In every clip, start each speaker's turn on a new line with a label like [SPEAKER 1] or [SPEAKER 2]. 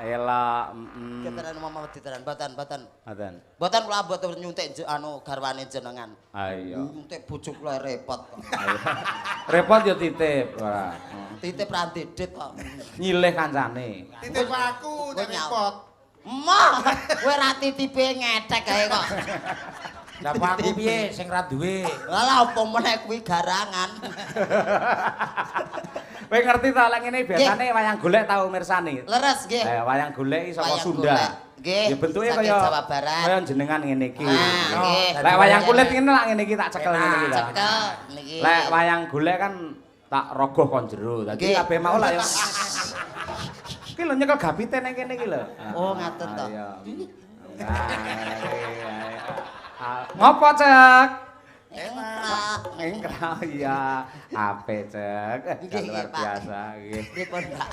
[SPEAKER 1] Ela.
[SPEAKER 2] Keteran mama diteran boten.
[SPEAKER 1] Ngoten.
[SPEAKER 2] Boten kula boten nyuntik anu garwane jenengan.
[SPEAKER 1] Ayo.
[SPEAKER 2] Nyuntik bojo kula repot kok.
[SPEAKER 1] Repot ya titip ora.
[SPEAKER 2] Titip ra ndedit kok.
[SPEAKER 1] Nyilih kancane.
[SPEAKER 3] Titip aku nek repot.
[SPEAKER 2] Mah, kowe ra titipe ngethek ae kok.
[SPEAKER 4] Lah aku piye sing ra duwe?
[SPEAKER 2] Lah opo meneh kuwi garangan.
[SPEAKER 1] Kowe ngerti ta lek ngene biasane wayang golek tau mirsani.
[SPEAKER 2] Leres nggih.
[SPEAKER 1] Wayang golek saka
[SPEAKER 2] Wayang
[SPEAKER 1] Sunda.
[SPEAKER 2] golek. Nggih.
[SPEAKER 1] Ya bentuke
[SPEAKER 2] Saking
[SPEAKER 1] kaya
[SPEAKER 2] Jawa Barat.
[SPEAKER 1] kaya jenengan ngene iki.
[SPEAKER 2] Nggih.
[SPEAKER 1] Lek wayang kulit ngene lak ngene iki tak cekel ngene iki lho.
[SPEAKER 2] Cekel niki.
[SPEAKER 1] Lek wayang golek kan tak rogoh kon jero. Dadi
[SPEAKER 2] Nggih.
[SPEAKER 1] kabeh mau lah ya. Iki lho nyekel gapite ning kene iki lho.
[SPEAKER 2] Oh, ngaten to.
[SPEAKER 1] Ngopo, Cek?
[SPEAKER 2] Enak.
[SPEAKER 1] Engkrau ya. Ape, Cek?
[SPEAKER 2] Nggih,
[SPEAKER 1] Luar
[SPEAKER 2] Pak.
[SPEAKER 1] biasa nggih.
[SPEAKER 2] Pripun, Pak?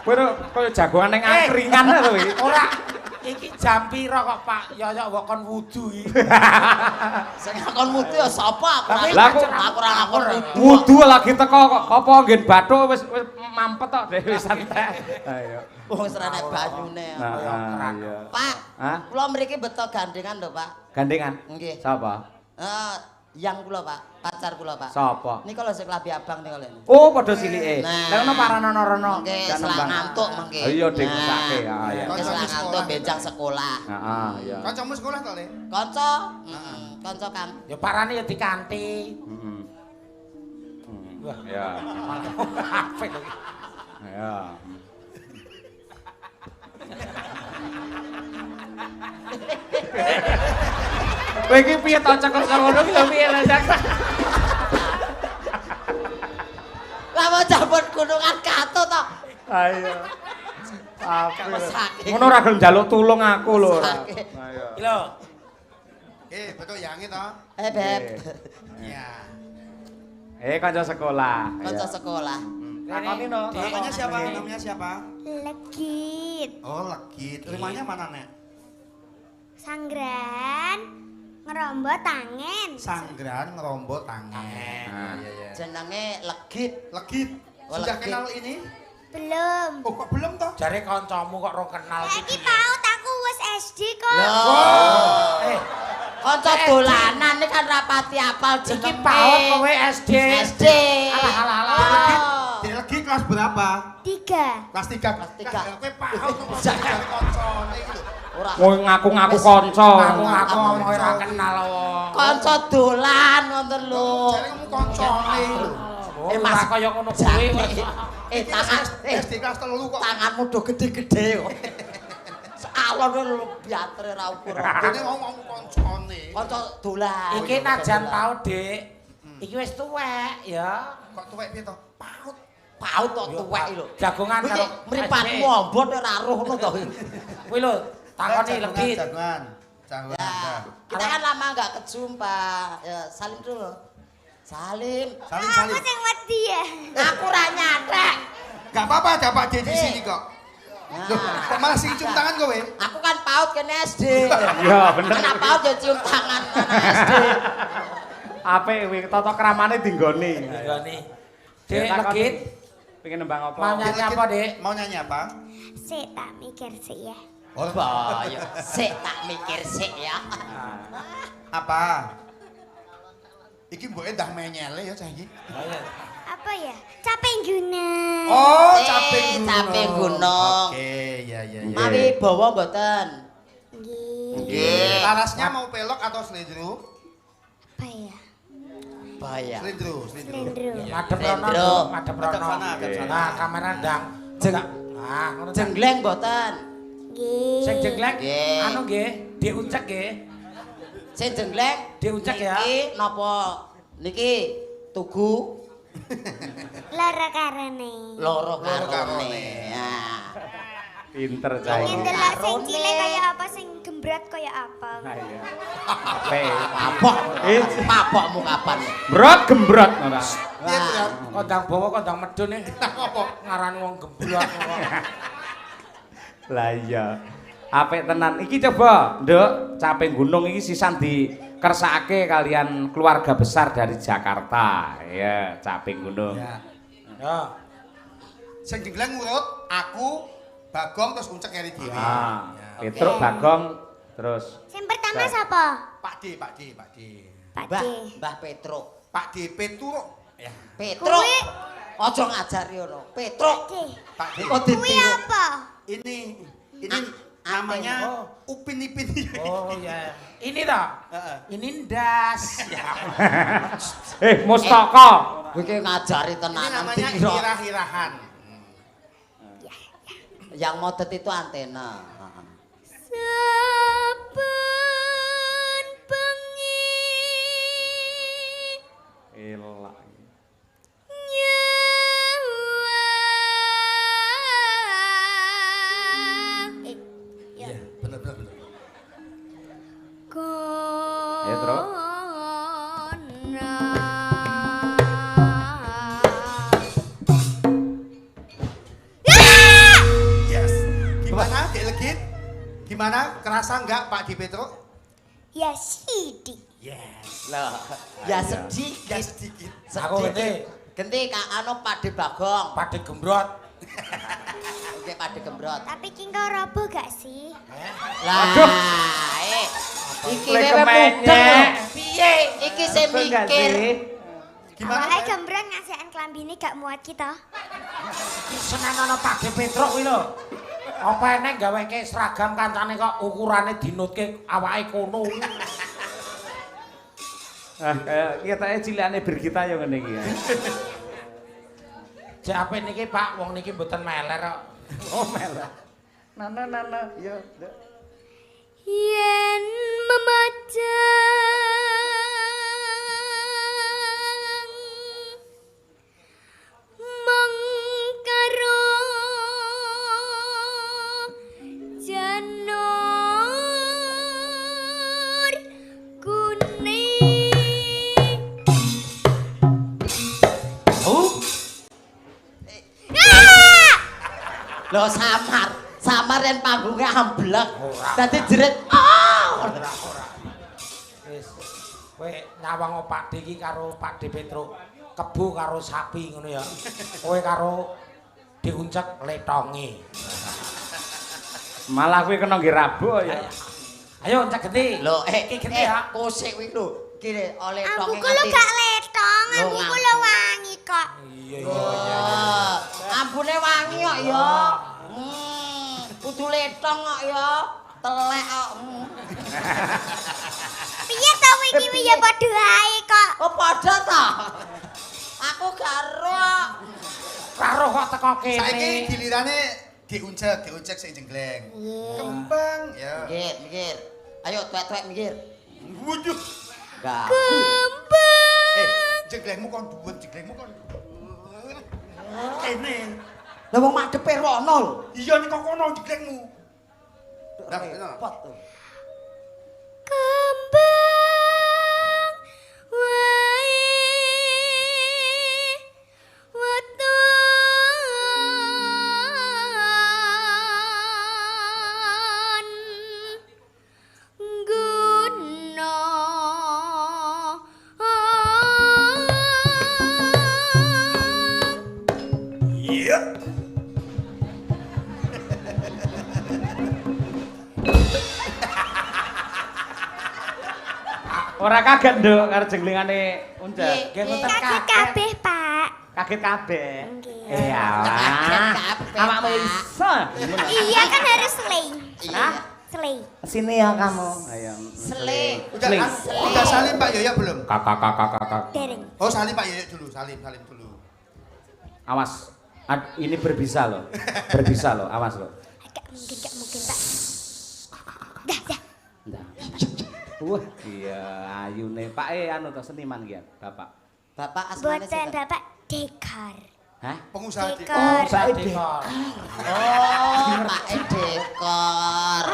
[SPEAKER 1] Kowe kaya jagoan ning angkringan lho iki.
[SPEAKER 4] Ora iki jam pira kok Pak Yoyok kok kon wudu iki.
[SPEAKER 2] Sing ngakon mutu ya sapa? Aku
[SPEAKER 1] Lah,
[SPEAKER 2] aku ora ngakon mutu.
[SPEAKER 1] Wudu lagi teko kok apa nggen bathuk wis mampet tok dhewe wis santai. Ayo.
[SPEAKER 2] Wong wis ra nek banyune.
[SPEAKER 1] Nah, iya.
[SPEAKER 2] Pak,
[SPEAKER 1] Hah?
[SPEAKER 2] kula mriki beto gandengan lho, Pak.
[SPEAKER 1] Gandengan?
[SPEAKER 2] Nggih.
[SPEAKER 1] Sapa?
[SPEAKER 2] Yang kula, Pak. Pacar kula, Pak.
[SPEAKER 1] Sapa?
[SPEAKER 2] Nika lho sing klambi abang nika lho.
[SPEAKER 1] Oh, padha silike.
[SPEAKER 2] Nah.
[SPEAKER 1] Lek ono paranono-rono.
[SPEAKER 2] Nggih,
[SPEAKER 1] gak
[SPEAKER 2] selang
[SPEAKER 1] nembang.
[SPEAKER 2] ngantuk mengke.
[SPEAKER 1] Iya, Ding, mesake. Ya, ya.
[SPEAKER 2] Nggih, selang ngantuk benjang sekolah.
[SPEAKER 1] Heeh, iya.
[SPEAKER 3] Kancamu sekolah to, Le?
[SPEAKER 2] Kanca? Kanca Kang.
[SPEAKER 4] Ya parane ya dikanti.
[SPEAKER 1] Heeh.
[SPEAKER 4] Wah,
[SPEAKER 1] Ya.
[SPEAKER 4] apik lho iki.
[SPEAKER 1] Ya. Kowe iki piye to cekel ngono iki lho piye lho, Cak?
[SPEAKER 2] Lah mau jambon gunungan Katut to.
[SPEAKER 1] Ayo. Apa?
[SPEAKER 2] Mesake.
[SPEAKER 1] Ngono ora gelem njaluk tulung aku lho.
[SPEAKER 2] Mesake.
[SPEAKER 1] Ayo.
[SPEAKER 4] Iki lho.
[SPEAKER 3] Betul yangi to.
[SPEAKER 2] Beb.
[SPEAKER 3] Iya.
[SPEAKER 1] Kanca sekolah.
[SPEAKER 2] Kanca sekolah.
[SPEAKER 1] Takoni no.
[SPEAKER 3] Namanya siapa? Namanya siapa?
[SPEAKER 5] Legit,
[SPEAKER 3] Oh, Legit. Rumahnya mana, Nek?
[SPEAKER 5] Sanggran, ngerombo tangen.
[SPEAKER 3] Sanggran ngerombo tangan.
[SPEAKER 1] Nah.
[SPEAKER 3] Iya, iya.
[SPEAKER 2] Jenenge Legit.
[SPEAKER 3] Legit.
[SPEAKER 2] Oh,
[SPEAKER 3] Sudah
[SPEAKER 2] Legit.
[SPEAKER 3] kenal ini?
[SPEAKER 5] Belum.
[SPEAKER 3] Oh, kok belum toh?
[SPEAKER 4] Jare kancamu kok ro kenal
[SPEAKER 5] Lagi paut aku wis SD kok.
[SPEAKER 4] Eh,
[SPEAKER 2] Kanca dolanan iki kan rapati apal jenenge.
[SPEAKER 4] iki paut kowe SD.
[SPEAKER 2] SD.
[SPEAKER 3] Legit. Di Legit kelas berapa?
[SPEAKER 5] 3.
[SPEAKER 3] Kelas 3.
[SPEAKER 2] Kelas tiga.
[SPEAKER 3] Kowe paham kok koncone iki lho.
[SPEAKER 2] Ora.
[SPEAKER 1] Mau ngaku-ngaku kanca.
[SPEAKER 4] Ngaku ngomong ora kenal wong.
[SPEAKER 2] Kanca dolan ngoten lho.
[SPEAKER 3] Jare kamu koncone iki lho.
[SPEAKER 4] Oh,
[SPEAKER 2] Mas,
[SPEAKER 4] ora kaya ngono kuwi.
[SPEAKER 3] Iki
[SPEAKER 2] tangan
[SPEAKER 3] SD kelas 3 kok.
[SPEAKER 2] tanganmu do gede-gede kok. Alon lho biatre ra ukur.
[SPEAKER 3] Dene ngomong koncone.
[SPEAKER 2] Kanca dolan.
[SPEAKER 4] Iki najan paut, Dik. Iki wis tuwek ya.
[SPEAKER 3] Kok tuwek piye to? Paut.
[SPEAKER 2] Paut tok tuwek lho.
[SPEAKER 4] Jagongan
[SPEAKER 2] Kuwi
[SPEAKER 4] karo
[SPEAKER 2] mripatmu ombot ora roh ngono to.
[SPEAKER 4] Kuwi lho, takoni Legit.
[SPEAKER 3] Jagoan.
[SPEAKER 2] Ya, kita kan lama nggak kejumpa. Ya, salim dulu. Salim.
[SPEAKER 3] Salim,
[SPEAKER 5] Aku
[SPEAKER 3] salim.
[SPEAKER 5] sing wedi ya.
[SPEAKER 2] Aku ra nyatek.
[SPEAKER 3] Gak apa-apa, ada Pak D di sini kok. Loh,
[SPEAKER 2] Nah,
[SPEAKER 3] kok malah sing cium tangan kowe?
[SPEAKER 2] aku kan paut kene SD.
[SPEAKER 1] Ya, bener.
[SPEAKER 2] Anak paut ya cium tangan anak SD.
[SPEAKER 1] Apik kuwi tata kramane dinggoni.
[SPEAKER 4] Nggone.
[SPEAKER 1] Ya,
[SPEAKER 4] Dik
[SPEAKER 1] takoni.
[SPEAKER 4] Legit.
[SPEAKER 1] Pengen nembang apa?
[SPEAKER 4] Mau nyanyi apa, Dik?
[SPEAKER 3] Mau nyanyi apa?
[SPEAKER 5] Sik tak mikir sik ya.
[SPEAKER 3] Oh,
[SPEAKER 2] Boyo, sik tak mikir sik ya.
[SPEAKER 3] apa? Iki mboke ndah menyele ya cah iki.
[SPEAKER 5] Apa ya? Caping guna.
[SPEAKER 3] Oh,
[SPEAKER 2] Caping
[SPEAKER 3] caping gunung.
[SPEAKER 2] gunung.
[SPEAKER 3] Oke, ya ya ya.
[SPEAKER 2] Mawi bawa mboten?
[SPEAKER 5] Nggih.
[SPEAKER 2] Nggih.
[SPEAKER 3] Larasnya mau pelok atau slendro?
[SPEAKER 5] Apa ya?
[SPEAKER 2] Bayar.
[SPEAKER 3] Slendro.
[SPEAKER 5] Slendro.
[SPEAKER 4] Madhep rono,
[SPEAKER 2] Slendro.
[SPEAKER 4] madhep
[SPEAKER 3] Madhep
[SPEAKER 4] rono.
[SPEAKER 3] sana, madhep sana.
[SPEAKER 4] Nah, kamera ndang.
[SPEAKER 2] Jeng-
[SPEAKER 4] Nah, ngono.
[SPEAKER 2] Jengleng mboten?
[SPEAKER 5] Nggih.
[SPEAKER 4] Sing jenglek
[SPEAKER 2] Nggih.
[SPEAKER 4] anu nggih, Dik Ucek nggih.
[SPEAKER 2] Sing jengleng
[SPEAKER 4] Diucek ya.
[SPEAKER 2] Niki napa niki tugu
[SPEAKER 5] Lara karene.
[SPEAKER 2] loro
[SPEAKER 3] Loro karone.
[SPEAKER 2] karone. Nah.
[SPEAKER 1] Pinter cah
[SPEAKER 5] Ingin
[SPEAKER 1] iki.
[SPEAKER 5] delok sing
[SPEAKER 2] Karone.
[SPEAKER 5] cilik kaya apa, sing gembrat kaya apa.
[SPEAKER 1] Iya. Apik.
[SPEAKER 2] Mabok.
[SPEAKER 1] Eh.
[SPEAKER 2] Mabokmu kapan?
[SPEAKER 1] Brot gembrot ora.
[SPEAKER 3] Piye to, ya?
[SPEAKER 4] Kondang bawa kondang medun e.
[SPEAKER 3] Apa?
[SPEAKER 4] Ngaran wong gemblok.
[SPEAKER 1] Lah iya. Apik tenan. Iki coba, Nduk, Caping Gunung iki sisan dikersakake kalian keluarga besar dari Jakarta. Ya, Caping Gunung.
[SPEAKER 3] Ya.
[SPEAKER 4] Ya.
[SPEAKER 3] Sing digleng urut aku Bagong terus uncek keri dhewe.
[SPEAKER 1] Ah,
[SPEAKER 3] Ya,
[SPEAKER 1] Petruk, Bagong, terus
[SPEAKER 5] Sing pertama sapa?
[SPEAKER 3] Pak D.
[SPEAKER 5] Pak
[SPEAKER 2] Mbah,
[SPEAKER 5] D.
[SPEAKER 2] Mbah Petruk.
[SPEAKER 3] Pak D Petruk. Ya.
[SPEAKER 2] Petruk.
[SPEAKER 5] Kuwi-
[SPEAKER 2] Aja ngajari ngono. Petruk.
[SPEAKER 5] Pak D.
[SPEAKER 3] Pak D.
[SPEAKER 2] Kok
[SPEAKER 5] Kuwi
[SPEAKER 2] ditiru?
[SPEAKER 5] apa?
[SPEAKER 3] Ini namanya
[SPEAKER 4] Oh.
[SPEAKER 3] Upin Ipin.
[SPEAKER 4] Oh ya. Ini toh.
[SPEAKER 3] Heeh.
[SPEAKER 4] Ini ndas. Ya.
[SPEAKER 1] Mustaka.
[SPEAKER 2] Kowe ki ngajari
[SPEAKER 3] Ini
[SPEAKER 2] tenanan
[SPEAKER 3] namanya
[SPEAKER 2] dikira.
[SPEAKER 3] irah-irahan.
[SPEAKER 2] Yang modet itu antena.
[SPEAKER 5] Saben bengi
[SPEAKER 1] Elak.
[SPEAKER 5] nyawa.
[SPEAKER 3] Iya, bener.
[SPEAKER 1] Ya, Tro.
[SPEAKER 3] Yes. Gimana, Dek Legit? Gimana? Kerasa enggak Pak D Petruk?
[SPEAKER 5] Ya sidik.
[SPEAKER 3] Yes.
[SPEAKER 2] Loh, ya sedikit.
[SPEAKER 3] Ya sedikit.
[SPEAKER 4] Aku genti.
[SPEAKER 2] Genti Kak anu Pade Bagong.
[SPEAKER 4] Pade gembrot.
[SPEAKER 2] Oke, Pade Gembrot.
[SPEAKER 5] Tapi ki engko robo gak sih?
[SPEAKER 2] Lah, iki
[SPEAKER 1] Lek
[SPEAKER 2] wewe
[SPEAKER 1] kemenyek.
[SPEAKER 2] mudeng. Piye? Iki sing
[SPEAKER 1] Betul nggak
[SPEAKER 2] mikir.
[SPEAKER 1] sih?
[SPEAKER 3] Gimana?
[SPEAKER 5] Awake gembrang ngasihan klambine gak muat kita.
[SPEAKER 4] Iki senenono Pade Petruk kuwi lho. Apa eneng gaweke seragam kancane kok ukurane dinutke awake kono.
[SPEAKER 1] Ah, kayaknya cilikane Birgita yo ngene iki ya.
[SPEAKER 4] Jek ape niki Pak, wong niki mboten meler kok.
[SPEAKER 1] Oh, melah. Nana, ya.
[SPEAKER 5] Yen memajang mengkaro janur kuning.
[SPEAKER 4] Oh,
[SPEAKER 2] Loh samar yen panggungnya amblek.
[SPEAKER 4] Ora.
[SPEAKER 2] Dadi jerit.
[SPEAKER 4] ora. Wis. Kowe nyawang Pak D iki karo Pak D Petruk. Kebu karo sapi ngono ya. Kowe karo diuncek letonge.
[SPEAKER 1] Malah kuwi kena nggih rabuk ya.
[SPEAKER 4] Ayo uncek genti.
[SPEAKER 2] Loh,
[SPEAKER 4] iki genti ya.
[SPEAKER 2] Kosek kuwi lho. Iki oleh
[SPEAKER 5] Ambu
[SPEAKER 2] tonge
[SPEAKER 5] kulo gak letong,
[SPEAKER 2] Loh,
[SPEAKER 5] ambu
[SPEAKER 2] ngambung.
[SPEAKER 5] kulo wangi kok.
[SPEAKER 4] Iya
[SPEAKER 2] Oh, ambune wangi kok ya. Kudu letong kok ya. Telek kok.
[SPEAKER 5] Piye to iki ya padha ae kok.
[SPEAKER 2] Oh, padha ta? Aku garo.
[SPEAKER 4] Karo kok teko kene.
[SPEAKER 3] Saiki gilirane diuncek sing jenggleng. Kembang ya.
[SPEAKER 2] Mikir. Ayo tuwek-tuwek mikir.
[SPEAKER 3] Wuduh.
[SPEAKER 2] Enggak.
[SPEAKER 3] Jengglengmu kon dhuwur, jengglengmu kon. Kene.
[SPEAKER 2] Lah wong madhepe rono lho.
[SPEAKER 3] Iya ning kono jengglengmu. Lah,
[SPEAKER 2] Repot tuh.
[SPEAKER 5] Kembang wae weton guna
[SPEAKER 3] Iya.
[SPEAKER 1] Ora kaget, Nduk, karo jenglingane uncek.
[SPEAKER 4] Nggih mboten
[SPEAKER 5] kaget
[SPEAKER 4] kaget.
[SPEAKER 5] kabeh, Pak.
[SPEAKER 1] Kaget kabeh.
[SPEAKER 5] Nggih.
[SPEAKER 1] Iya.
[SPEAKER 2] Kaget kabeh,
[SPEAKER 1] Awakmu
[SPEAKER 2] Pak.
[SPEAKER 1] iso.
[SPEAKER 5] Iya kan harus slay.
[SPEAKER 2] Iya.
[SPEAKER 5] Slay.
[SPEAKER 1] Sini ya kamu. Ayo.
[SPEAKER 2] Sele.
[SPEAKER 1] Sling.
[SPEAKER 3] Udah salim Pak Yoyo belum?
[SPEAKER 1] Kakak.
[SPEAKER 5] Dereng.
[SPEAKER 3] Oh salim Pak Yoyo dulu, salim dulu.
[SPEAKER 1] Awas. Ini berbisa loh. Berbisa loh, awas loh.
[SPEAKER 5] Gak mungkin, Pak. Dah.
[SPEAKER 1] Ndah. Wah, iya ayune. Pak anu to seniman ki, Bapak.
[SPEAKER 2] Bapak asmane
[SPEAKER 5] Buatan
[SPEAKER 2] sinten?
[SPEAKER 5] Bapak dekor.
[SPEAKER 1] Hah?
[SPEAKER 3] Pengusaha di.
[SPEAKER 5] Dekor.
[SPEAKER 1] Saya
[SPEAKER 4] Dekor.
[SPEAKER 2] Oh, Pak Dekor.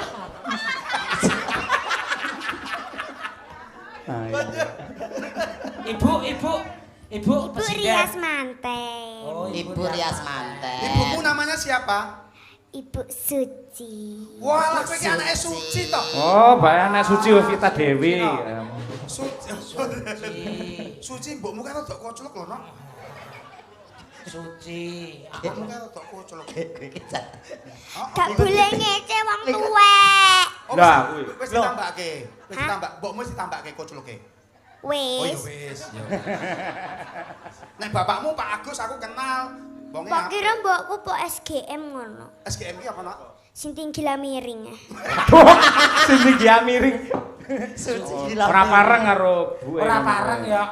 [SPEAKER 4] Ibu
[SPEAKER 5] Ibu
[SPEAKER 4] presiden.
[SPEAKER 5] Rias Manteng.
[SPEAKER 4] Oh,
[SPEAKER 2] Ibu Rias Manten.
[SPEAKER 3] Ibumu namanya siapa?
[SPEAKER 5] Ibu Suci.
[SPEAKER 3] Wah, lah kowe iki anake Suci toh.
[SPEAKER 1] Oh, bayane Suci Vita Dewi.
[SPEAKER 3] Suci. Suci mbokmu kan rada koclok lho, Nok.
[SPEAKER 4] Suci.
[SPEAKER 3] Enggak tok kuculuk.
[SPEAKER 5] Gak boleh ngece wong tuwek.
[SPEAKER 1] Lah, kuwi.
[SPEAKER 3] Wis ditambahke. Wis ditambah, mbokmu wis ditambahke kuculuke. Oh ya
[SPEAKER 5] Wis.
[SPEAKER 3] wis. Nek bapakmu Pak Agus aku kenal. Wonge
[SPEAKER 5] Mbok kira mbokku po SGM ngono.
[SPEAKER 3] SGM ki apa, Nak?
[SPEAKER 5] Sing tinggi lah miring.
[SPEAKER 1] Sing dia miring.
[SPEAKER 2] Suci
[SPEAKER 1] Ora pareng karo buke.
[SPEAKER 4] Ora pareng ya.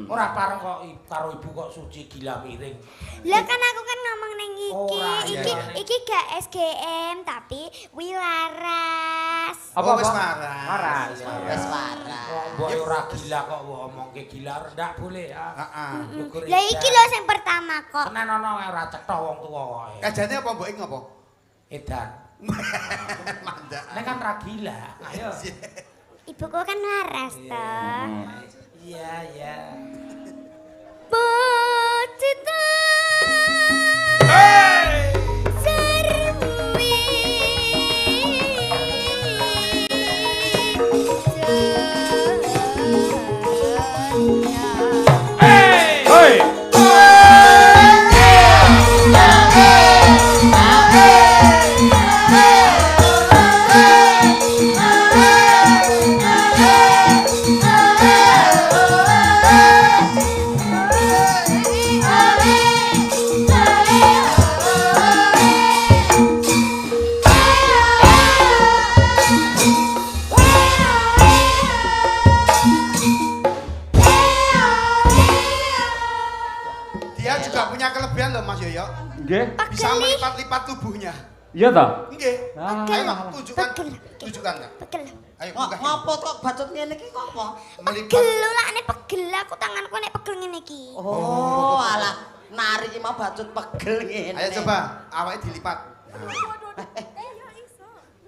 [SPEAKER 4] Ora pareng kok karo ibu kok suci gila miring.
[SPEAKER 5] Lah kan aku kan ngomong neng
[SPEAKER 4] Ora,
[SPEAKER 5] iki.
[SPEAKER 4] iya.
[SPEAKER 5] Iki gak SGM tapi wilaras.
[SPEAKER 1] Apa
[SPEAKER 3] Oh, wis
[SPEAKER 1] apa?
[SPEAKER 3] waras.
[SPEAKER 1] Waras.
[SPEAKER 2] Wis waras.
[SPEAKER 4] Wong mbok ora gila kok ngomongke gila ndak boleh ya.
[SPEAKER 3] Heeh.
[SPEAKER 4] Syukur
[SPEAKER 5] Lah iki lho sing pertama kok.
[SPEAKER 4] Tenan ana ora cetha wong tuwa kok.
[SPEAKER 3] Kajane apa mbok iki ngopo?
[SPEAKER 4] Edan.
[SPEAKER 3] Mandak.
[SPEAKER 4] Nek kan ra gila. Ayo.
[SPEAKER 5] Ibuku kan waras toh.
[SPEAKER 4] Iya, iya.
[SPEAKER 5] Pocita. Serwi.
[SPEAKER 1] Hoi.
[SPEAKER 3] Dia juga punya kelebihan loh Mas Yoyo.
[SPEAKER 1] Nggih.
[SPEAKER 3] Bisa melipat-lipat tubuhnya.
[SPEAKER 1] Iya toh?
[SPEAKER 3] Nggih.
[SPEAKER 1] Ah.
[SPEAKER 3] Ayo Nak, tunjukkan.
[SPEAKER 5] Pegel.
[SPEAKER 3] Tunjukkan Nak.
[SPEAKER 5] Pegel.
[SPEAKER 3] Ayo
[SPEAKER 2] Kok
[SPEAKER 3] buka.
[SPEAKER 2] ngopo kok bacot ngene iki kok apa?
[SPEAKER 3] Melipat.
[SPEAKER 5] Pegel lah nek pegel aku tanganku nek pegel ngene iki.
[SPEAKER 2] Oh, alah nari iki mau bacot pegel ngene.
[SPEAKER 3] Ayo coba awake dilipat.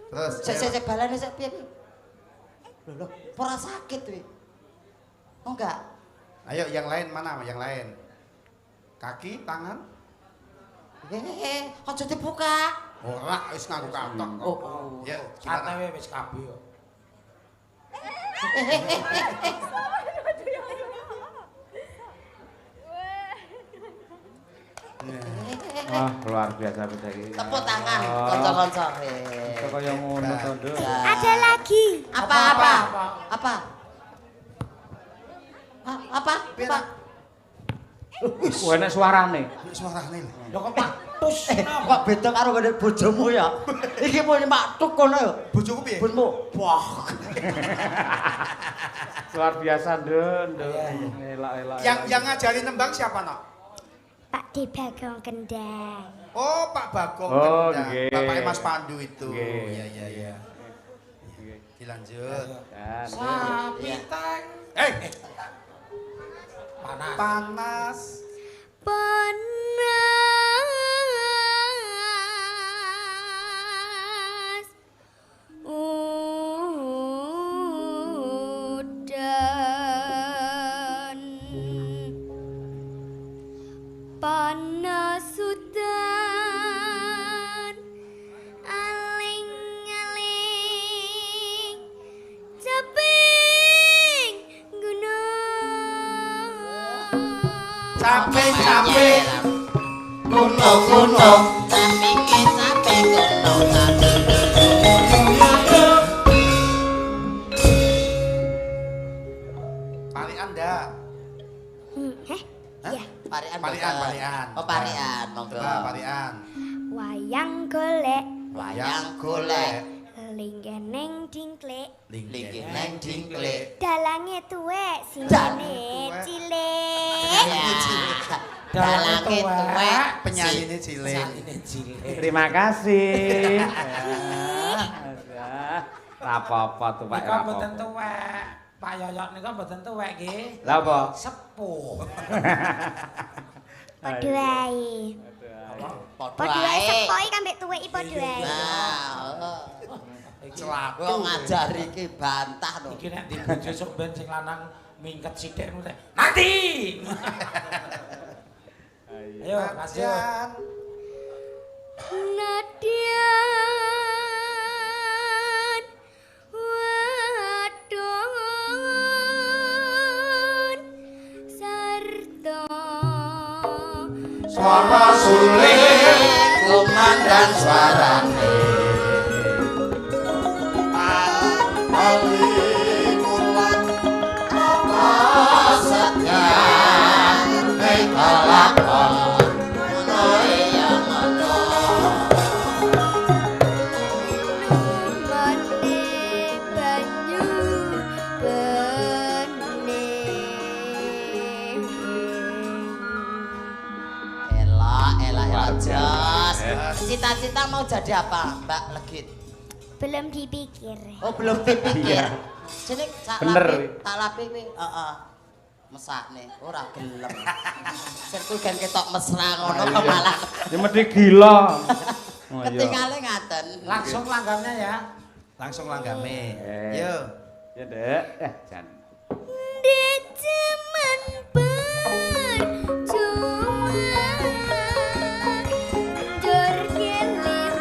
[SPEAKER 3] Terus.
[SPEAKER 2] Sik balane sik piye iki? Lho, ora sakit kuwi. Oh enggak.
[SPEAKER 3] Ayo yang lain mana? Yang lain. Kaki, tangan.
[SPEAKER 2] Aja dibuka.
[SPEAKER 3] Ora wis ngaku katok.
[SPEAKER 2] Oh.
[SPEAKER 3] Ya,
[SPEAKER 4] Santai
[SPEAKER 3] gimana?
[SPEAKER 4] wae wis kabeh yo.
[SPEAKER 1] Wah, luar biasa bisa iki.
[SPEAKER 2] Tepuk tangan
[SPEAKER 1] Oh.
[SPEAKER 2] kanca-kanca.
[SPEAKER 1] Kok kaya ngono to, Nduk.
[SPEAKER 5] Ada lagi.
[SPEAKER 2] Apa? Apa? Apa?
[SPEAKER 1] Wah, enak suarane.
[SPEAKER 3] Suarane lho.
[SPEAKER 4] Lho kok Pak tus.
[SPEAKER 2] Kok beda karo ngene bojomu ya? Iki muni maktuk kono ya.
[SPEAKER 3] Bojoku piye?
[SPEAKER 2] Bojomu. Wah.
[SPEAKER 1] Luar biasa, Nduk.
[SPEAKER 4] Iya,
[SPEAKER 1] Elak-elak.
[SPEAKER 3] Yang ngajarin nembang siapa, Nak?
[SPEAKER 5] Pak De Bagong Kendang.
[SPEAKER 3] Oh, Pak Bagong
[SPEAKER 1] Oh,
[SPEAKER 3] Kendang.
[SPEAKER 1] nggih.
[SPEAKER 3] Bapaknya Mas Pandu itu.
[SPEAKER 1] Nggih.
[SPEAKER 3] Iya. Dilanjut.
[SPEAKER 1] Dan
[SPEAKER 4] Sapi
[SPEAKER 2] Iya.
[SPEAKER 4] tang. Panas.
[SPEAKER 3] Panas.
[SPEAKER 5] Panas. Udan. Panas udan. Aling-aling. Caping gunung.
[SPEAKER 3] Capek.
[SPEAKER 2] Kuno. Tapi kita kuno.
[SPEAKER 3] Pali Anda.
[SPEAKER 5] Heh?
[SPEAKER 3] Hah?
[SPEAKER 5] Iya.
[SPEAKER 2] Parian.
[SPEAKER 3] Parian.
[SPEAKER 2] Oh, parian. Monggo.
[SPEAKER 3] Coba Parian.
[SPEAKER 5] Wayang golek
[SPEAKER 2] Wayang golek.
[SPEAKER 5] linggeneng dingklek
[SPEAKER 2] Lingki neng dingklek.
[SPEAKER 5] dalange tuwek
[SPEAKER 2] Dalange
[SPEAKER 5] singene
[SPEAKER 3] tuwek.
[SPEAKER 5] cilik.
[SPEAKER 2] Dalange tuwek.
[SPEAKER 3] Penyanyine cilik.
[SPEAKER 4] Ini cilik.
[SPEAKER 1] terima kasih. Ora apa-apa tuh, Pak.
[SPEAKER 4] Nika
[SPEAKER 1] Ora
[SPEAKER 4] mboten
[SPEAKER 1] apa-apa.
[SPEAKER 4] tuwek. Pak Yoyok nika mboten tuwek nggih.
[SPEAKER 1] Lah apa?
[SPEAKER 4] Sepuh.
[SPEAKER 5] Padha wae. Padha wae sepoi kambek tuweki padha wae.
[SPEAKER 2] Nah,
[SPEAKER 3] Celaka.
[SPEAKER 2] kok ngajari iki bantah to.
[SPEAKER 4] Iki nek dibojo sok ben sing lanang mingket sithik ngono teh. Nanti. Ayo, lanjut.
[SPEAKER 3] Najan.
[SPEAKER 5] Nadian wadon sarta
[SPEAKER 3] para suling kumandan suarane ali mulan apa sekian kelakon ngono ya ngono
[SPEAKER 5] mane banyu
[SPEAKER 2] Elah jos. Cita-cita mau jadi apa, Mbak Legit?
[SPEAKER 5] belum dipikir.
[SPEAKER 2] Oh, belum dipikir. Sini
[SPEAKER 1] Bener.
[SPEAKER 2] tak lapi kuwi. Heeh. Mesakne, ora gelem. Sen kuwi kan ketok mesra ngono kok malah.
[SPEAKER 1] Ya mesti gila. Oh, iya.
[SPEAKER 2] Ketingale ngaten.
[SPEAKER 4] Langsung langgamnya ya.
[SPEAKER 3] langsung langgame
[SPEAKER 1] Yo.
[SPEAKER 3] yo
[SPEAKER 1] Ya, Dek. Jan.
[SPEAKER 5] Di zaman berjuang jor kelingan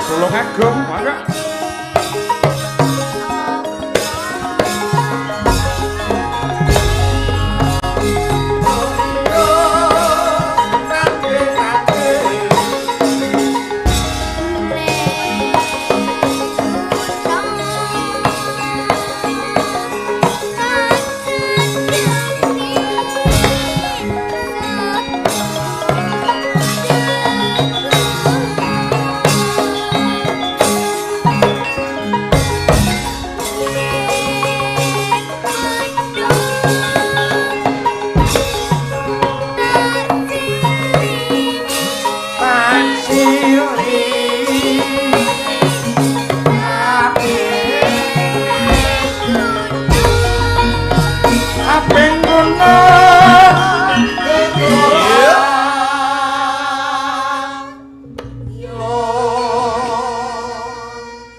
[SPEAKER 1] Tulung Agung, mangga.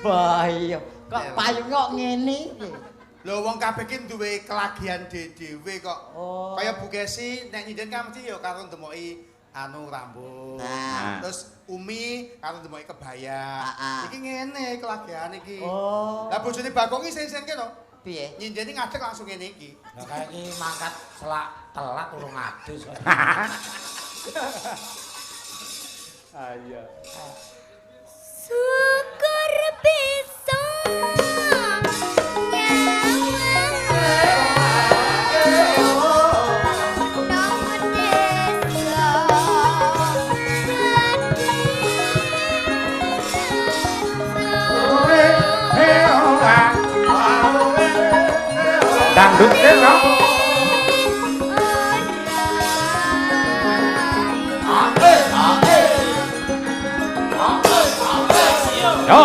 [SPEAKER 2] Bahaya. Kok payung kok ngene iki?
[SPEAKER 3] lho wong kabeh ki duwe kelagian dhewe kok
[SPEAKER 2] Oh.
[SPEAKER 3] kaya Bu Kesi nek nyinden kan mesti ya karo ndemoki anu rambut
[SPEAKER 2] Nah.
[SPEAKER 3] terus Umi karo ndemoki kebaya
[SPEAKER 2] Ah.
[SPEAKER 3] iki ngene kelagian iki
[SPEAKER 2] Oh.
[SPEAKER 3] lah bojone Bagong iki sen-sen kene
[SPEAKER 2] Piye?
[SPEAKER 3] nyindeni ngadeg langsung ngene iki
[SPEAKER 4] Lah kayak iki mangkat selak telat urung adus.
[SPEAKER 1] Ayo.
[SPEAKER 5] syukur bisa
[SPEAKER 1] Dangdut deh, no? Yo.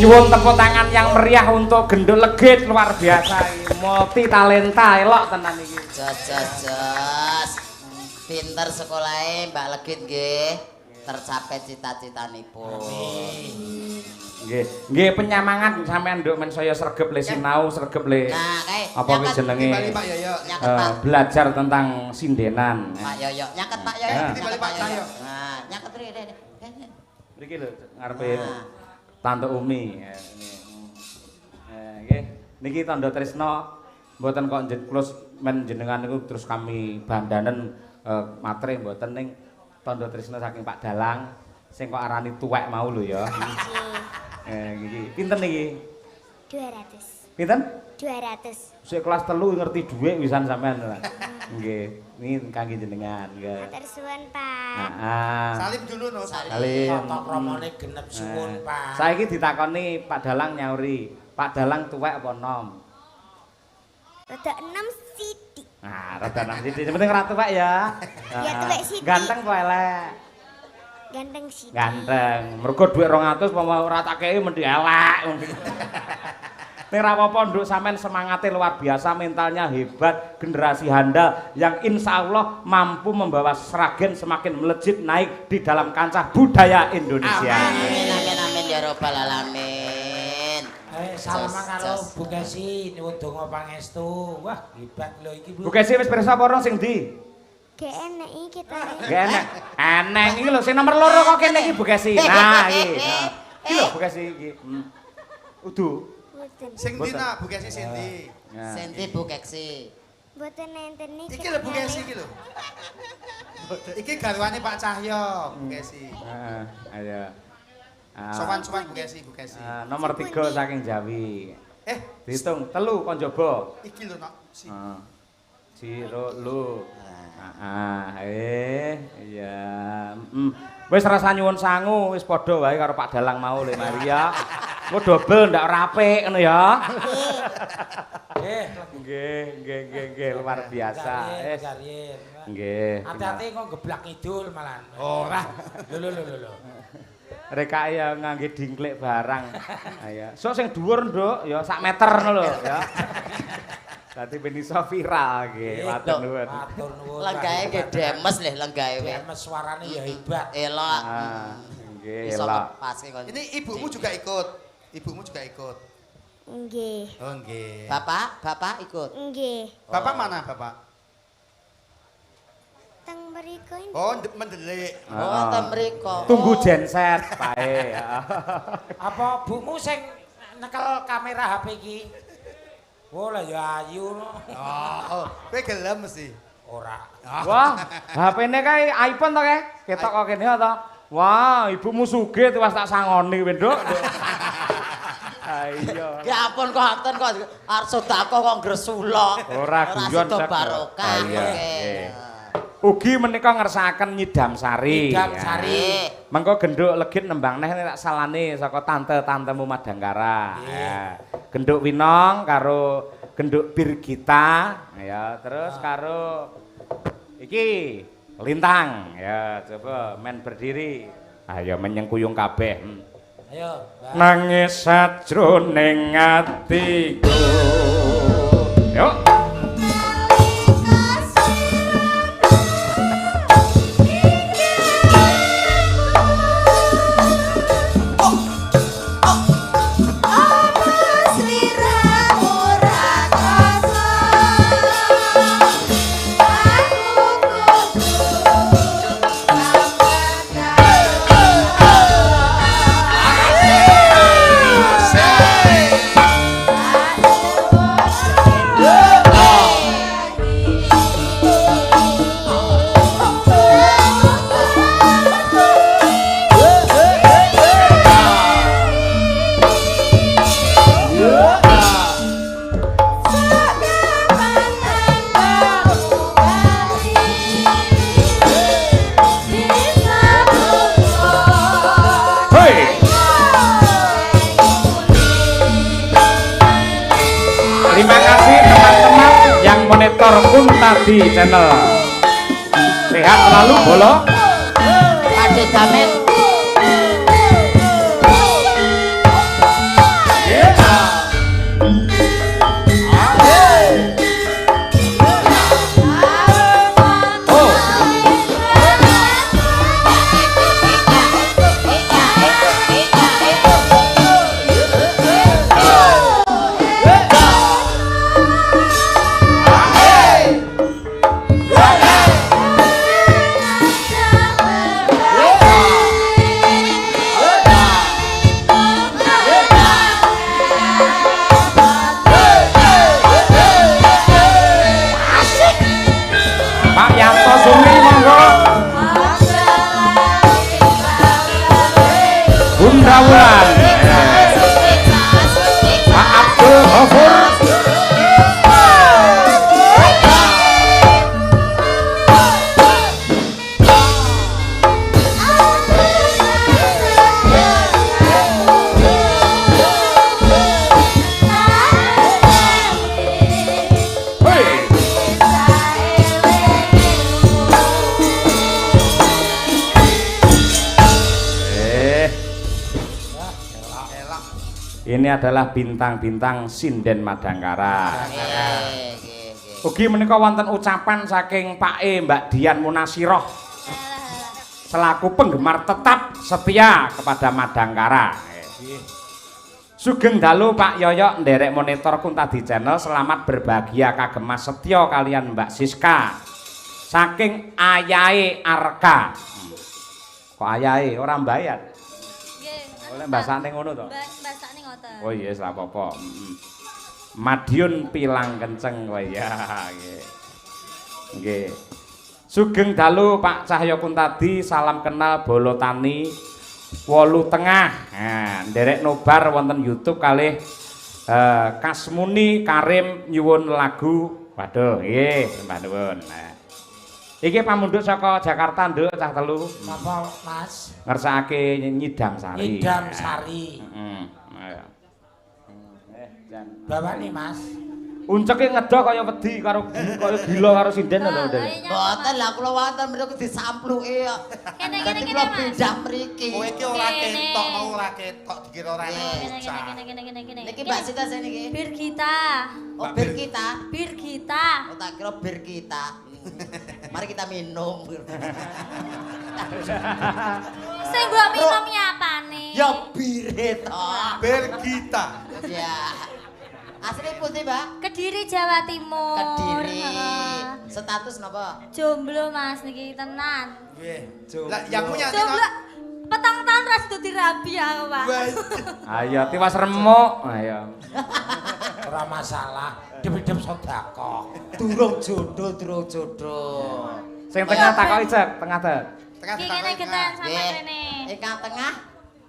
[SPEAKER 1] nyuwun tepuk tangan yang meriah untuk Gendul Legit luar biasa. Multi talenta elok tenan iki.
[SPEAKER 2] Jos. Pinter sekolahe Mbak Legit nggih. Tercapai cita-citanipun.
[SPEAKER 1] Nggih penyemangat sampean nduk men saya sregep le sinau, sregep le.
[SPEAKER 2] Nah, kae
[SPEAKER 1] apa kuwi jenenge?
[SPEAKER 3] Pak Yoyo.
[SPEAKER 2] Nyaket Pak.
[SPEAKER 1] Belajar tentang sindenan.
[SPEAKER 2] Pak Yoyo, nyaket Pak Yoyo.
[SPEAKER 3] Dibalik Pak Cahyo.
[SPEAKER 2] Nah, nyaket rene.
[SPEAKER 1] Mriki lho ngarepe Tante Umi. Nggih, niki tanda tresna mboten kok klus men jenengan niku terus kami bandanen matre mboten ning tanda tresna saking Pak Dalang sing kok arani tuwek mau lho ya. Iki pinten niki?
[SPEAKER 5] 200.
[SPEAKER 1] Pinten?
[SPEAKER 5] 200.
[SPEAKER 1] Sik kelas 3 ngerti dhuwit wisan sampean lho. Nggih, niki kangge jenengan nggih.
[SPEAKER 5] Matur suwun, Pak.
[SPEAKER 1] Heeh.
[SPEAKER 3] Salim dulu no.
[SPEAKER 1] Salim.
[SPEAKER 4] Tata kramane genep suwun, Pak.
[SPEAKER 1] Saiki ditakoni Pak Dalang nyauri, Pak Dalang tuwek apa nom?
[SPEAKER 5] Rada 6 sithik.
[SPEAKER 1] Nah, rada nang sithik, penting ora tuwek ya.
[SPEAKER 5] Ya, tuwek sithik.
[SPEAKER 1] Ganteng apa elek?
[SPEAKER 5] Ganteng sithik.
[SPEAKER 1] Ganteng. Mergo dhuwit 200 apa ora tak kei mendhi elek. Ning ra apa-apa nduk sampean semangatnya luar biasa, mentalnya hebat, generasi handal yang insya Allah mampu membawa Sragen semakin melejit naik di dalam kancah budaya Indonesia.
[SPEAKER 2] Amin ya robbal alamin.
[SPEAKER 4] Salaman karo Bu Kesi nyuwun donga pangestu. Wah, hebat lho iki Bu.
[SPEAKER 1] Bu Kesi wis pirsa apa sing ndi?
[SPEAKER 5] Gak enak iki kita.
[SPEAKER 1] Gak enak. Eneng iki lho sing nomor 2 kok kene iki Bu Kesi. Nah, iki. Iki lho Bu Kesi iki. Udu.
[SPEAKER 5] Mboten.
[SPEAKER 3] Sing dina Bu Kesi Senti.
[SPEAKER 2] Senti Bu Keksi.
[SPEAKER 5] Mboten nenten niki.
[SPEAKER 3] Iki lho Bu Kesi iki lho. Iki garwane Pak Cahyo, Bu Kesi.
[SPEAKER 1] Heeh, ayo.
[SPEAKER 3] Sowan-sowan Bu Kesi, Bu Kesi.
[SPEAKER 1] Nomor 3 saking Jawi. Dihitung 3 kon jaba.
[SPEAKER 3] Iki lho nok. Si.
[SPEAKER 1] Ciro lu. Iya. Wis rasa nyuwun sangu, wis padha wae karo Pak Dalang mau le Maria. Engko dobel ndak rapik ngono ya. Nggih, luar biasa. Nggih.
[SPEAKER 4] Hati-hati kok geblak ngidul malan.
[SPEAKER 3] Ora.
[SPEAKER 4] Lho.
[SPEAKER 1] Reka ya ngangge dingklik barang. Ayo. Sok sing dhuwur, Nduk, ya sak meter ngono lho, ya. Dadi ben iso viral nggih, matur nuwun.
[SPEAKER 4] Matur nuwun.
[SPEAKER 2] Lenggahe nggih demes lho lenggahe.
[SPEAKER 4] Demes suarane ya hebat.
[SPEAKER 2] Elok.
[SPEAKER 1] Nggih,
[SPEAKER 2] Iso
[SPEAKER 1] elok.
[SPEAKER 2] pasti kon.
[SPEAKER 3] Ini ibumu juga ikut. Ibumu juga ikut.
[SPEAKER 5] Nggih.
[SPEAKER 3] Oh nggih.
[SPEAKER 2] Bapak ikut.
[SPEAKER 5] Nggih.
[SPEAKER 3] Bapak mana, Bapak?
[SPEAKER 5] Teng mriku ini.
[SPEAKER 3] Oh, mendelik.
[SPEAKER 2] Oh, ten mriko.
[SPEAKER 1] Tunggu genset bae.
[SPEAKER 4] Apa bumu sing nekel kamera HP iki? Oh lah ya ayu no.
[SPEAKER 3] Oh, kowe gelem mesti.
[SPEAKER 4] Ora.
[SPEAKER 1] Wah, HP-ne kae iPhone to kae? Ketok kok kene to. Wah, ibumu sugih tuwas tak sangoni kowe, Nduk. Ayo.
[SPEAKER 2] Ya ampun kok haten kok arep sedekah kok gresula.
[SPEAKER 1] Ora guyon
[SPEAKER 2] sida barokah.
[SPEAKER 1] Ugi menika ngersakaken Nyidam Sari.
[SPEAKER 4] Nyidam Sari.
[SPEAKER 1] Mengko Genduk Legit nembang neh tak salane saka tante-tantemu Madangkara. Ya. Genduk Winong karo Genduk Birgita, ya, terus karo iki Lintang. Ya, coba men berdiri. Ayo menyengkuyung kabeh.
[SPEAKER 4] Ayo,
[SPEAKER 1] Nangis sajroning atiku. Yuk. Terima kasih teman-teman yang monitor Kuntadi Channel. Sehat selalu, Bolo.
[SPEAKER 2] Ade Damen.
[SPEAKER 1] Trawulan. Pak Abdul Ghafur. Ini adalah bintang-bintang sinden Madangkara. Ugi menika wonten ucapan saking Pak Mbak Dian Munasiroh selaku penggemar tetap setia kepada Madangkara. Sugeng dalu Pak Yoyok nderek monitor Kuntadi Channel, selamat berbahagia kagem Mas Setyo kalian Mbak Siska. Saking Ayahe Arka. Kok Ayahe ora mbayar? Oleh mbasane ngono to?
[SPEAKER 5] Mbasane ngoten.
[SPEAKER 1] Oh iya, ora apa-apa. Madiun pilang kenceng kowe ya. Nggih. Nggih. Sugeng dalu Pak Cahyo Kuntadi, salam kenal Bolo Tani Wolu Tengah. Nah, nderek nobar wonten YouTube kalih Kasmuni Karim nyuwun lagu. Waduh, nggih, mbah nuwun. Nah. Iki pamundhut saka Jakarta nduk cah telu.
[SPEAKER 4] Napa, Mas?
[SPEAKER 1] Ngersakake Nyidam Sari.
[SPEAKER 4] Nyidam Sari.
[SPEAKER 1] Heeh. Ayo. Jan.
[SPEAKER 4] Bapak nih, Mas.
[SPEAKER 1] Unceke ngedok kaya wedi karo gila karo sinden lho, Nduk.
[SPEAKER 2] Mboten lah kula wonten mriku disampluki kok.
[SPEAKER 5] Kene
[SPEAKER 2] Dadi kula pindah mriki.
[SPEAKER 3] Kowe iki ora ketok, mau ora ketok dikira ora bocah.
[SPEAKER 2] Niki Mbak Sita sing niki.
[SPEAKER 5] Bir kita.
[SPEAKER 2] Oh, bir kita.
[SPEAKER 5] Bir kita.
[SPEAKER 2] Oh, tak kira bir kita. Mari kita minum.
[SPEAKER 5] Sing mbok minum apane?
[SPEAKER 2] Ya bir to.
[SPEAKER 3] Bir kita.
[SPEAKER 2] Ya. Asli putih, Mbak?
[SPEAKER 5] Kediri Jawa Timur.
[SPEAKER 2] Kediri.
[SPEAKER 5] Heeh.
[SPEAKER 2] Status napa?
[SPEAKER 5] Jomblo Mas niki tenan.
[SPEAKER 3] Nggih. Lah yang punya
[SPEAKER 5] Jomblo. Petang tahun ras dadi rabi aku, Pak.
[SPEAKER 1] Ayo tiwas remuk. Ayo.
[SPEAKER 4] Ora masalah. Dip-dip sedekah.
[SPEAKER 2] Durung jodoh.
[SPEAKER 1] Sing tengah takoki cek, tengah teh.
[SPEAKER 3] tengah
[SPEAKER 5] Iki kene geten sama
[SPEAKER 2] Nggih.
[SPEAKER 5] kene.
[SPEAKER 2] Ingkang tengah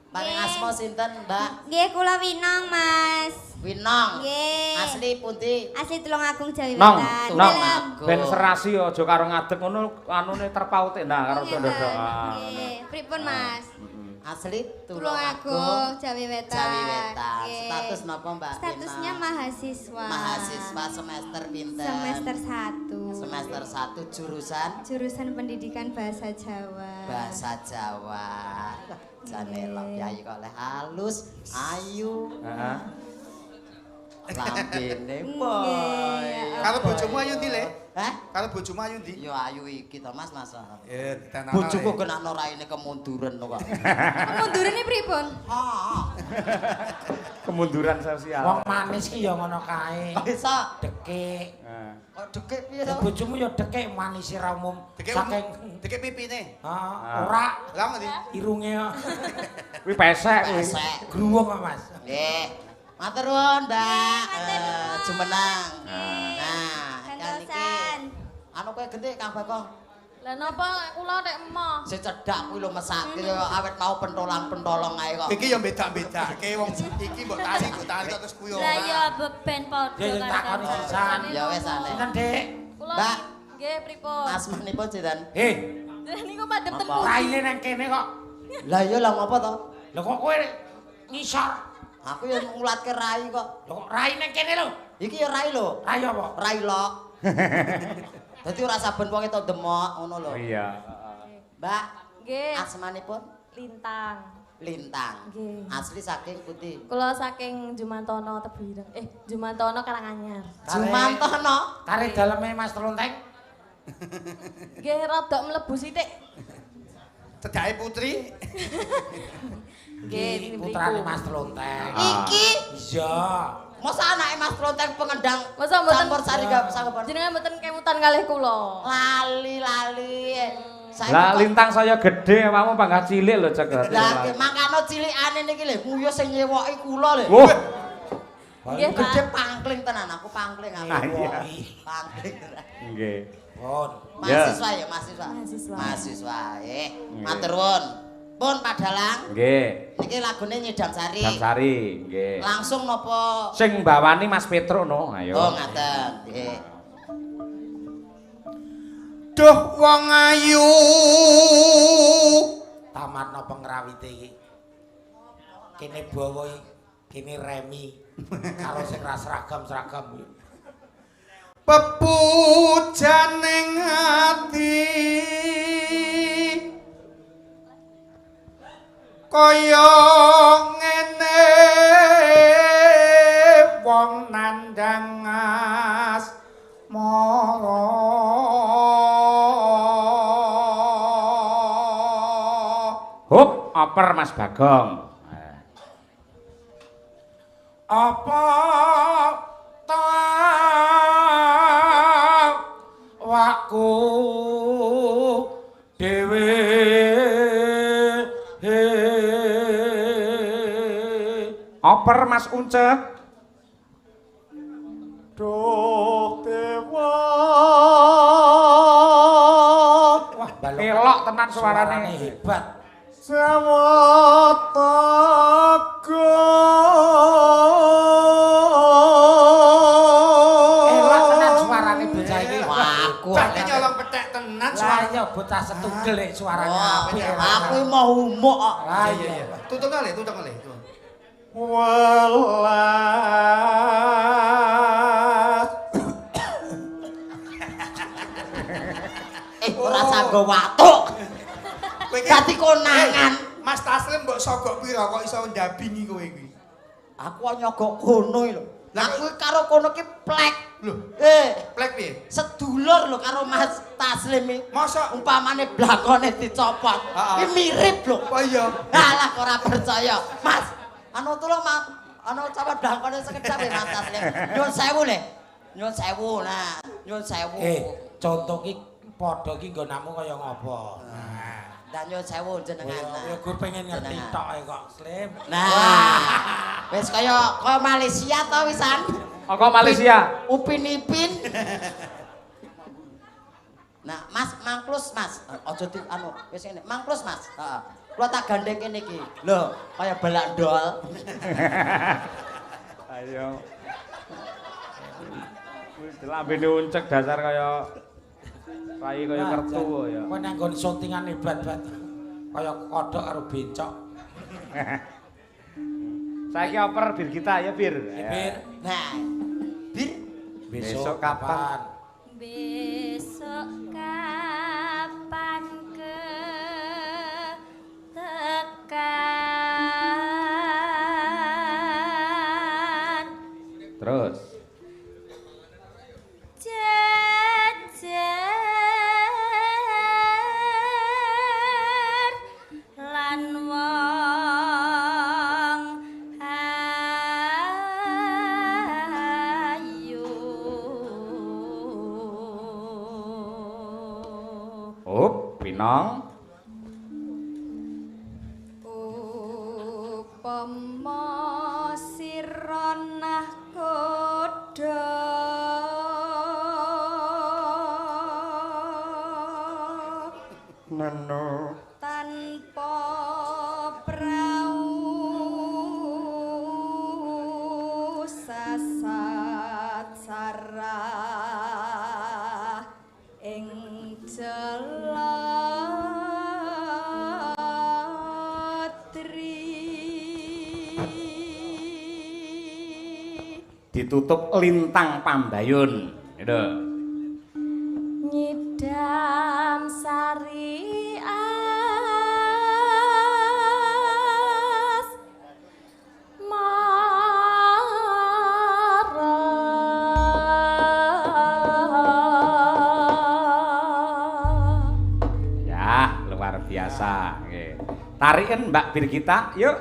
[SPEAKER 2] paling
[SPEAKER 5] Nggih.
[SPEAKER 2] asma sinten, Mbak?
[SPEAKER 5] Nggih, kula Winong, Mas.
[SPEAKER 2] Winong.
[SPEAKER 5] Nggih.
[SPEAKER 2] Asli pundi?
[SPEAKER 5] Asli Tulungagung Jawi
[SPEAKER 1] Nong,
[SPEAKER 5] Wetan.
[SPEAKER 1] nong.
[SPEAKER 2] Tulungagung.
[SPEAKER 1] Ben serasi aja karo ngadeg ngono anune terpaute nah karo
[SPEAKER 5] Nggih,
[SPEAKER 1] ndodok.
[SPEAKER 5] Nggih. Pripun, Mas?
[SPEAKER 2] Asli
[SPEAKER 5] Tulungagung Jawi Wetan.
[SPEAKER 2] Jawi Wetan.
[SPEAKER 5] Nggih.
[SPEAKER 2] Status napa, Mbak?
[SPEAKER 5] Statusnya
[SPEAKER 2] Winong?
[SPEAKER 5] mahasiswa.
[SPEAKER 2] mahasiswa semester pinten?
[SPEAKER 5] Semester 1.
[SPEAKER 2] Semester 1 jurusan
[SPEAKER 5] Jurusan Pendidikan Bahasa Jawa.
[SPEAKER 2] Bahasa Jawa. Jane lho Yayi kok oleh halus, ayu.
[SPEAKER 1] Heeh.
[SPEAKER 2] Lambene
[SPEAKER 5] Nggih,
[SPEAKER 2] boy.
[SPEAKER 5] ya
[SPEAKER 3] Karo
[SPEAKER 5] ampun.
[SPEAKER 3] bojomu ayu ndi, Le?
[SPEAKER 2] Hah?
[SPEAKER 3] Karo bojomu ayu ndi?
[SPEAKER 2] Yo ayu iki to Mas.
[SPEAKER 3] Ya, ditenang.
[SPEAKER 2] Bojoku kenakno raine kemunduran kok.
[SPEAKER 5] Kemundurane pripun?
[SPEAKER 2] Ah.
[SPEAKER 1] Kemunduran sosial.
[SPEAKER 4] Wong manis ki ya ngono kae.
[SPEAKER 2] Kok iso
[SPEAKER 4] Dekik.
[SPEAKER 1] Heeh.
[SPEAKER 2] kok dekik piye to?
[SPEAKER 4] Bojomu ya dekik manis ra umum. Saking
[SPEAKER 3] dikek pipine.
[SPEAKER 4] ora
[SPEAKER 3] Lah ngendi?
[SPEAKER 4] irunge kok.
[SPEAKER 1] Kuwi pesek kuwi.
[SPEAKER 2] Pesek.
[SPEAKER 4] Gruwung kok, Mas.
[SPEAKER 2] Nggih. Matur nuwun, Mbak. Jumenang. Nah, kan iki
[SPEAKER 5] Gantosan.
[SPEAKER 2] anu kowe gendhe Kang Bakong.
[SPEAKER 5] Lah napa kula nek emoh?
[SPEAKER 2] Sing cedhak kuwi lho mesake awet mau pentolang-pentolong ae kok.
[SPEAKER 3] Iki ya beda-bedake wong iki mbok tali terus kuwi ora.
[SPEAKER 5] Lah ya beben padha
[SPEAKER 4] Ya, ya, takoni sisan.
[SPEAKER 2] Ya wis ane.
[SPEAKER 4] Sinten, Dik?
[SPEAKER 5] Kula
[SPEAKER 2] Mbak.
[SPEAKER 5] nggih pripun?
[SPEAKER 2] Asmanipun sinten?
[SPEAKER 4] Heh,
[SPEAKER 5] Lah niku madhep
[SPEAKER 2] Apa?
[SPEAKER 5] tempuh.
[SPEAKER 4] raine nang kene kok.
[SPEAKER 2] Lah iya lah ngopo to?
[SPEAKER 4] Lho kok kowe ngisor?
[SPEAKER 2] Aku ya ngulatke rai kok.
[SPEAKER 4] Lho kok rai nang kene lho?
[SPEAKER 2] Iki ya rai lho.
[SPEAKER 4] Rai apa?
[SPEAKER 2] Rai lok. Dadi ora saben wong itu demok ngono lho.
[SPEAKER 1] Oh iya.
[SPEAKER 2] Mbak,
[SPEAKER 5] Nggih,
[SPEAKER 2] asmanipun
[SPEAKER 5] Lintang.
[SPEAKER 2] Lintang.
[SPEAKER 5] Nggih.
[SPEAKER 2] Asli saking pundi?
[SPEAKER 5] Kula saking Jumantono Tebireng. Jumantono Karanganyar.
[SPEAKER 2] Jumantono.
[SPEAKER 4] Kare daleme Mas Tronteng.
[SPEAKER 5] Nggih, rada mlebu sithik.
[SPEAKER 3] Cedhake putri.
[SPEAKER 5] Nggih,
[SPEAKER 4] Iki putrane Mas Tronteng.
[SPEAKER 2] Iki
[SPEAKER 4] Iya.
[SPEAKER 2] masa anake Mas Tronteng pengendang
[SPEAKER 5] Masa mboten
[SPEAKER 2] campur sari gak sanggepan.
[SPEAKER 5] jenengan mboten kemutan kalih kula.
[SPEAKER 2] Lali.
[SPEAKER 1] Lah lintang saya gede, kamu panggah cilik lho cek.
[SPEAKER 2] Lah mangkano cilikane niki lho, nguyuh sing nyewoki kula lho.
[SPEAKER 1] Wuh.
[SPEAKER 5] Nggih, Pak.
[SPEAKER 2] Gede pangkling tenan aku pangkling aku.
[SPEAKER 1] Ah, iya.
[SPEAKER 2] Pangkling tenan.
[SPEAKER 1] Nggih.
[SPEAKER 4] Pun.
[SPEAKER 2] Mahasiswa ya, mahasiswa.
[SPEAKER 5] Mahasiswa.
[SPEAKER 2] Mahasiswa. Matur nuwun. Pun Pak Dalang.
[SPEAKER 1] Nggih.
[SPEAKER 2] Niki lagune Nyidam Sari.
[SPEAKER 1] Nyidam Sari, nggih.
[SPEAKER 2] Langsung napa?
[SPEAKER 1] Sing mbawani Mas Petro no, ayo.
[SPEAKER 2] Oh, ngaten. Nggih.
[SPEAKER 3] Duh wong ayu.
[SPEAKER 4] Tamatno pengrawite iki. Kene bawa kene remi karo sing ra seragam-seragam.
[SPEAKER 3] Pepujaning ati kaya ngene wong nandhang asmara
[SPEAKER 1] Hup, oper Mas Bagong.
[SPEAKER 4] Apa ta waku dhewe
[SPEAKER 1] Oper Mas Uncek.
[SPEAKER 3] Duh dewa.
[SPEAKER 4] wah balok
[SPEAKER 1] Elok tenan suarane.
[SPEAKER 4] hebat. Elok tenan suarane bocah iki.
[SPEAKER 2] Wah, aku.
[SPEAKER 3] Bane nyolong petek tenan
[SPEAKER 4] Lah
[SPEAKER 3] suara.
[SPEAKER 4] ya bocah setugel iki suarane
[SPEAKER 2] Wah,
[SPEAKER 4] apik.
[SPEAKER 2] aku mau humuk kok.
[SPEAKER 4] Lah iya.
[SPEAKER 3] Tutung kali, tutung kali.
[SPEAKER 2] Welas. Ora sanggo watuk.
[SPEAKER 3] Kowe iki-
[SPEAKER 2] Dadi konangan.
[SPEAKER 3] Mas Taslim mbok sogok pira kok iso ndabingi kowe iki?
[SPEAKER 2] Aku nyogok kono iki lho.
[SPEAKER 3] Lah,
[SPEAKER 2] Aku karo kono ki plek.
[SPEAKER 3] Lho, plek piye?
[SPEAKER 2] Sedulur lho karo Mas Taslim iki.
[SPEAKER 3] Masa
[SPEAKER 2] Umpamane blakone dicopot.
[SPEAKER 3] Heeh.
[SPEAKER 2] Ki mirip lho.
[SPEAKER 3] oh iya.
[SPEAKER 2] Alah kok ora percaya. Mas, anu tolong anu copot blakone sekedap ya Mas Taslim. Nyun sewu le. Nyun sewu nah, nyun sewu.
[SPEAKER 4] Contoh ki padha ki nggonamu kaya ngopo?
[SPEAKER 2] Dan nyun sewu jenengan.
[SPEAKER 4] Ya gue pengen ngerti
[SPEAKER 2] Jenengan.
[SPEAKER 4] tok kok, Slim.
[SPEAKER 2] Nah. Wis kaya Malaysia to wisan.
[SPEAKER 1] Kok Malaysia?
[SPEAKER 2] Upin Ipin. Nah, Mas mangklus Mas. Aja di anu, wis ngene. Mangklus Mas. Heeh. Kula tak gandeng kene iki. Lho, kaya balak ndol.
[SPEAKER 1] Ayo. Wis lambene uncek dasar kaya rai kaya kertu ya.
[SPEAKER 4] Kowe nang nggon syutingan hebat-hebat. Kaya kodhok karo bencok.
[SPEAKER 1] Saiki oper bir kita ya bir.
[SPEAKER 4] Bir,
[SPEAKER 2] Nah, bir
[SPEAKER 1] Besok kapan?
[SPEAKER 5] Besok kapan ketekan
[SPEAKER 1] Terus.
[SPEAKER 5] jejer lan wong ayu
[SPEAKER 1] Up, Pinong.
[SPEAKER 5] upama sira nahkoda
[SPEAKER 1] Neno.
[SPEAKER 5] tanpa prau sasat sarah ing celatri
[SPEAKER 1] Ditutup lintang Pambayun. Gitu.
[SPEAKER 5] Nyidam sari as marah
[SPEAKER 1] Ya, luar biasa. Oke. Tarikan Mbak Bir kita, yuk.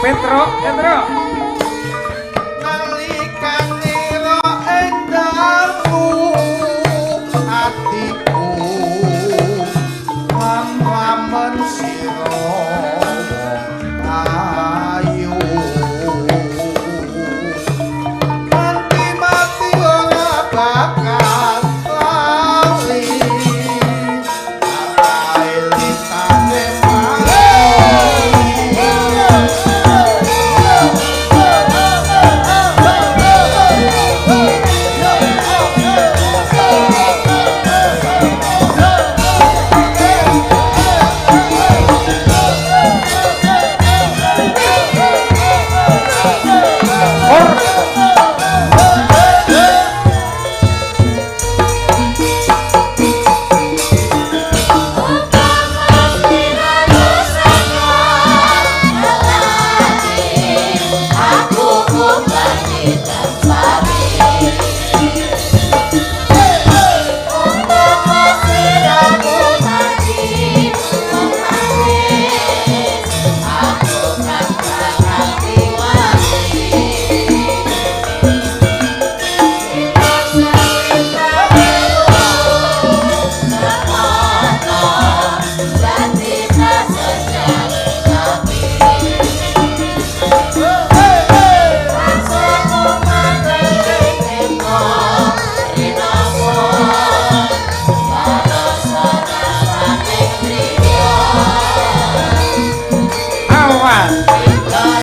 [SPEAKER 1] Petruk, Petruk.
[SPEAKER 3] Nalikane ro endangmu atiku lamun sira